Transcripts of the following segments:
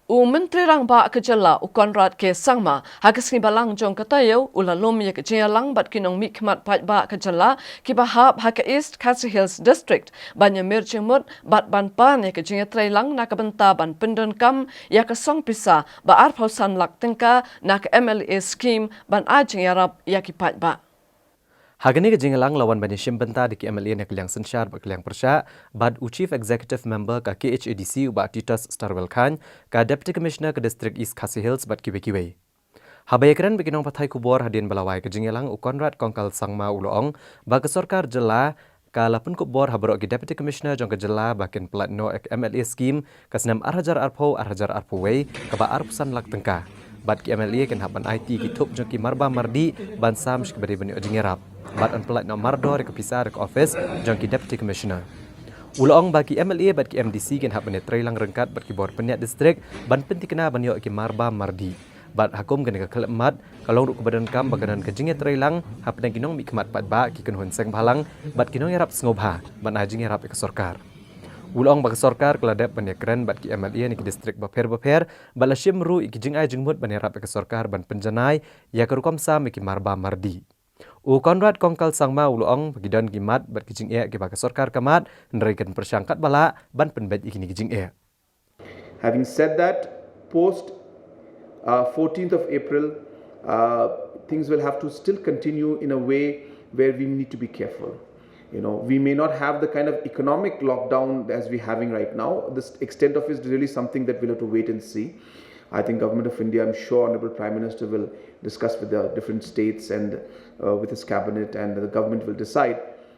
Menteri Rangba Kejala Konrad K. Sangma hagas ni balang jong katayo ulalom ya kejalang bat kinong mikmat ba Kejala kibahap haka East Khasi Hills District banya mirjimut bat banpan ya kejaya trailang na kabenta ban pendon kam ya kesong pisa ba arpausan lak tengka na ke MLA scheme ban ajing yarap ya ba. Hagani ke jingalang lawan bani shimbenta di KMLA nak liang sensyar bak liang persya bad Chief Executive Member ka KHADC uba Titus Starwell Khan ka Deputy Commissioner ke District East Khasi Hills bad kiwe-kiwe. Habayakran bikinong patay kubor hadian balawai ke jingalang Konrad Kongkal Sangma uloong bak sorkar jela ka lapun kubor habarok ke Deputy Commissioner jong ke jela bakin pelatno MLA scheme ka senam arhajar arpo way ka ba arpusan lak tengka. Bad KMLA kan haban IT ki tup jong ki marba mardi ban sam shkbari bani ojingerap. Bad on pelat no mardor ke pisar ke office jong ki Deputy Commissioner. Uloong bagi MLA bad ki MDC kan haban trailang rengkat bad ki bor peniat distrik ban penti kena ban yo ki marba mardi. Bad hakum kan ke kelemat kalau ruk badan kam baganan ke jinge trailang hapan kinong mikmat pat ba ki kenhun seng balang bad kinong yarap sngobha ban ajing yarap ke sorkar. Uloong bagi sorkar keladap ban yakran bad ki MLA ni ki distrik baper bala shimru iki jing ai jingmut ban yarap ke sorkar ban penjanai ya ke rukom sam ki marba mardi. Konrad Kongkal Sangma uloong pagidon gimat bat kijing e ke baka sorkar kamat nerikan persyangkat bala ban penbet ikini kijing e. Having said that, post 14th of April, things will have to still continue in a way where we need to be careful. You know, we may not have the kind of economic lockdown as we're having right now. The extent of it is really something that we'll have to wait and see. I think Government of India, I'm sure Honorable Prime Minister will discuss with the different states and with his cabinet, and the government will decide.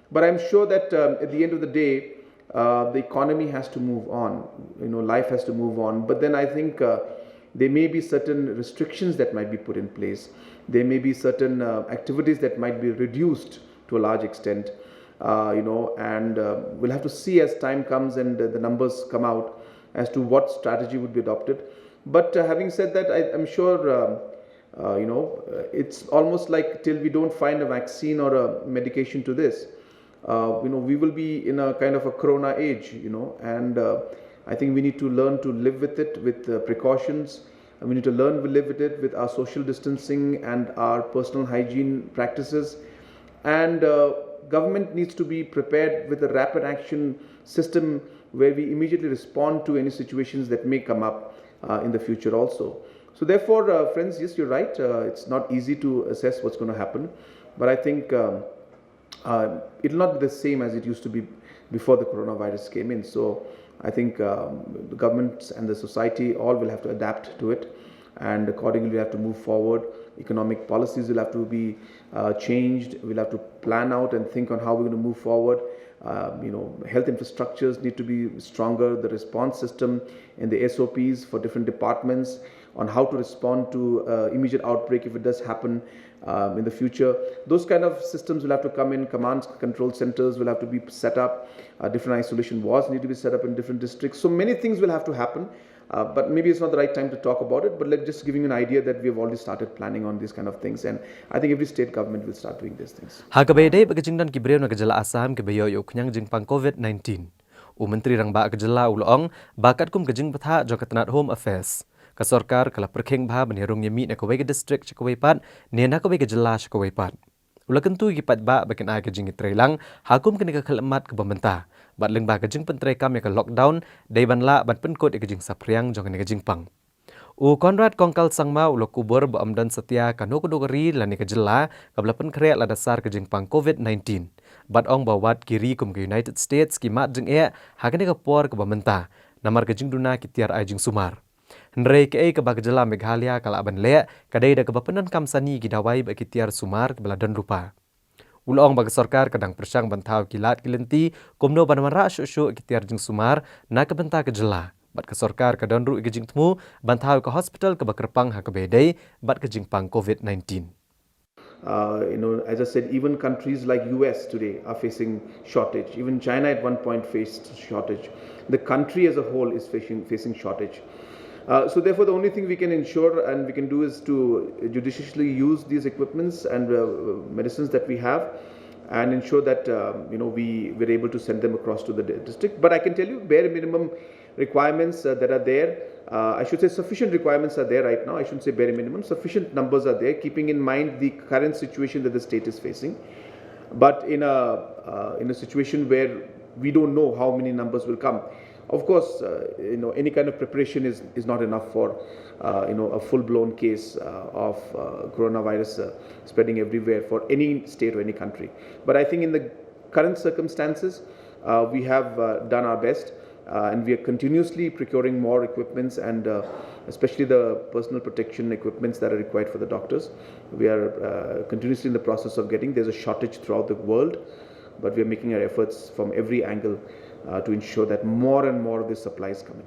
But I'm sure that at the end of the day, the economy has to move on. You know, life has to move on. But then I think there may be certain restrictions that might be put in place. There may be certain activities that might be reduced to a large extent. And we'll have to see as time comes and the numbers come out as to what strategy would be adopted. But having said that, I'm sure, it's almost like till we don't find a vaccine or a medication to this, we will be in a kind of a corona age, and I think we need to learn to live with it with precautions. And we need to learn to live with it with our social distancing and our personal hygiene practices. And government needs to be prepared with a rapid action system where we immediately respond to any situations that may come up in the future also. So therefore, friends, yes, you're right. It's not easy to assess what's going to happen. But I think it'll not be the same as it used to be before the coronavirus came in. So I think the governments and the society all will have to adapt to it. And accordingly, we have to move forward. Economic policies will have to be changed. We'll have to plan out and think on how we're going to move forward. Health infrastructures need to be stronger. The response system and the SOPs for different departments on how to respond to immediate outbreak if it does happen in the future. Those kind of systems will have to come in. Command control centers will have to be set up. Different isolation wards need to be set up in different districts. So many things will have to happen. But maybe it's not the right time to talk about it, but let's just giving you an idea that we have already started planning on these kind of things, and I think every state government will start doing these things. Hagabede bagajingdan kibreu na gejala asam ke bayo yo knyang jingpang COVID-19. Menteri Rangba gejala uloong bakat kum gejing patha jo ketenat Home Affairs. Ka sorkar kala perkheng bha banherung yemi na kawai ke district chakawai pat ne na kawai gejala chakawai pat. Ula kentu gipat ba bakin ai gejing trailang hakum kene ka khalamat ke bamenta. Bat leng ba gejing pentrei kam ya ka lockdown dai ban la ban penkot ya gejing sapriang jong ne gejing pang. Konrad Kongkal Sangma ulo kubur ba amdan setia kanu kudugari lani kejela kabla pen kre la dasar gejing pang COVID-19. Bat ong bawat kiri kum ke United States ki mat jeng e hakane ka por ke bamenta. Namar gejing duna ki tiar ai jing sumar. Hendrei ke ke ba gejela Meghalaya kala ban le kadai da ke bapenan kam sani ki dawai ba ki tiar sumar ke bala dan rupa. Uloong bagi sorkar kadang persyang bantau kilat kilenti kumno banamara syuk-syuk kitiar jing sumar na kebenta kejela. Bat ke sorkar kadang ru igejing temu bantau ke hospital ke bakerpang ha kebedai bat kejing pang COVID-19. As I said, even countries like US today are facing shortage. Even China at one point faced shortage. The country as a whole is facing shortage. So therefore, the only thing we can ensure and we can do is to judiciously use these equipments and medicines that we have, and ensure that we're able to send them across to the district. But I can tell you, bare minimum requirements that are there. I should say sufficient requirements are there right now. I shouldn't say bare minimum. Sufficient numbers are there, keeping in mind the current situation that the state is facing. But in a situation where we don't know how many numbers will come, of course, any kind of preparation is not enough for a full-blown case of coronavirus spreading everywhere for any state or any country. But I think in the current circumstances, we have done our best. And we are continuously procuring more equipments and especially the personal protection equipments that are required for the doctors. We are continuously in the process of getting. There's a shortage throughout the world, but we are making our efforts from every angle to ensure that more and more of this supply is coming.